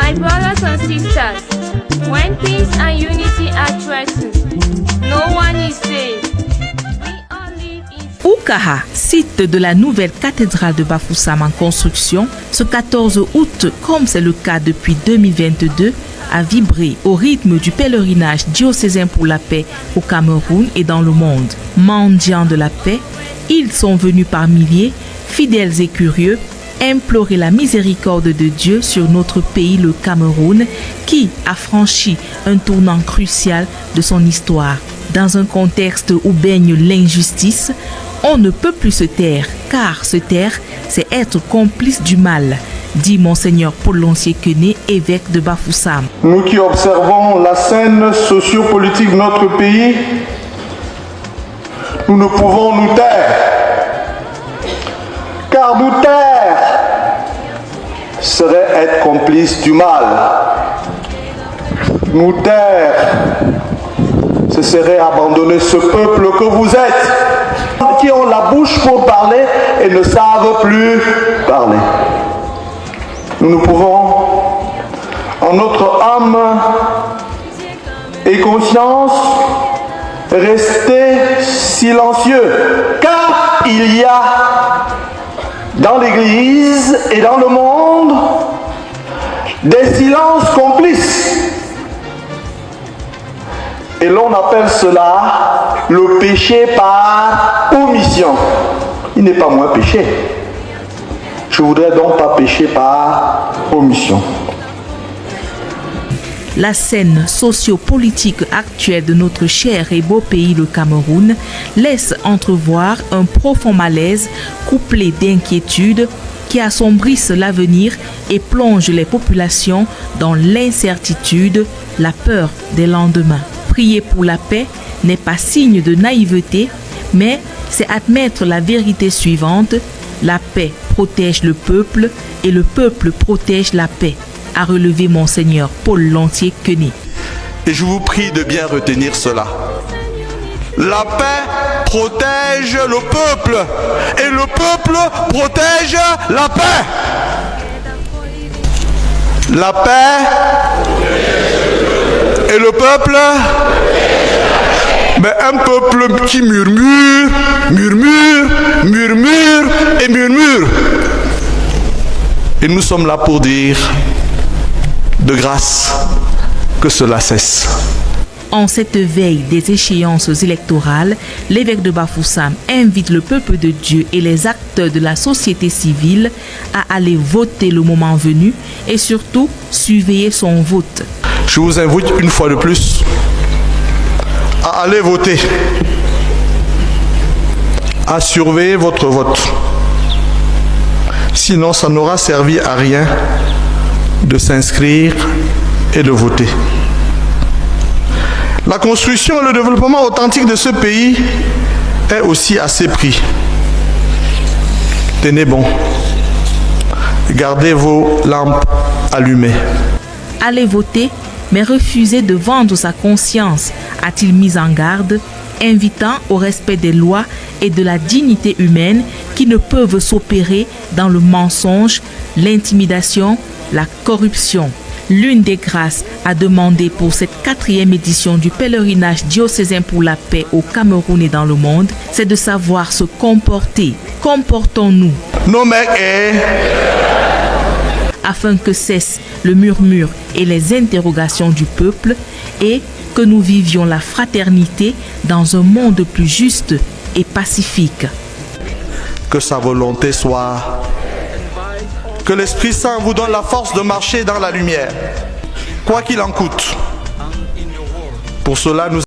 My brothers and sisters, when peace and unity are threatened, no one is safe. We all live in... Oukaha, site de la nouvelle cathédrale de Bafoussam en construction, ce 14 août, comme c'est le cas depuis 2022, a vibré au rythme du pèlerinage diocésain pour la paix au Cameroun et dans le monde. Mendiants de la paix, ils sont venus par milliers, fidèles et curieux, implorer la miséricorde de Dieu sur notre pays, le Cameroun, qui a franchi un tournant crucial de son histoire. Dans un contexte où baigne l'injustice, on ne peut plus se taire, car se taire, c'est être complice du mal, dit Monseigneur Paul Lancier-Kené, évêque de Bafoussam. Nous qui observons la scène sociopolitique de notre pays, nous ne pouvons nous taire. Car nous taire serait être complice du mal. Nous taire, ce serait abandonner ce peuple que vous êtes, qui ont la bouche pour parler et ne savent plus parler. Nous ne pouvons, en notre âme et conscience, rester silencieux, car il y a dans l'Église et dans le monde des silences complices. Et l'on appelle cela le péché par omission. Il n'est pas moins péché. Je ne voudrais donc pas pécher par omission. La scène socio-politique actuelle de notre cher et beau pays, le Cameroun, laisse entrevoir un profond malaise couplé d'inquiétude qui assombrissent l'avenir et plonge les populations dans l'incertitude, la peur des lendemains. Prier pour la paix n'est pas signe de naïveté, mais c'est admettre la vérité suivante: la paix protège le peuple et le peuple protège la paix, a relevé Monseigneur Paul Lancier-Kené. Et je vous prie de bien retenir cela. La paix protège le peuple et le peuple protège la paix. La paix et le peuple, mais un peuple qui murmure, murmure, murmure et murmure. Et nous sommes là pour dire de grâce que cela cesse. En cette veille des échéances électorales, l'évêque de Bafoussam invite le peuple de Dieu et les acteurs de la société civile à aller voter le moment venu et surtout surveiller son vote. Je vous invite une fois de plus à aller voter, à surveiller votre vote. Sinon, ça n'aura servi à rien de s'inscrire et de voter. La construction et le développement authentique de ce pays est aussi à ses prix. Tenez bon, gardez vos lampes allumées. Allez voter, mais refusez de vendre sa conscience, a-t-il mis en garde, invitant au respect des lois et de la dignité humaine qui ne peuvent s'opérer dans le mensonge, l'intimidation, la corruption. L'une des grâces à demander pour cette 4e édition du pèlerinage diocésain pour la paix au Cameroun et dans le monde, c'est de savoir se comporter. Comportons-nous afin que cesse le murmure et les interrogations du peuple et que nous vivions la fraternité dans un monde plus juste et pacifique. Que sa volonté soit. Que l'Esprit Saint vous donne la force de marcher dans la lumière, quoi qu'il en coûte. Pour cela, nous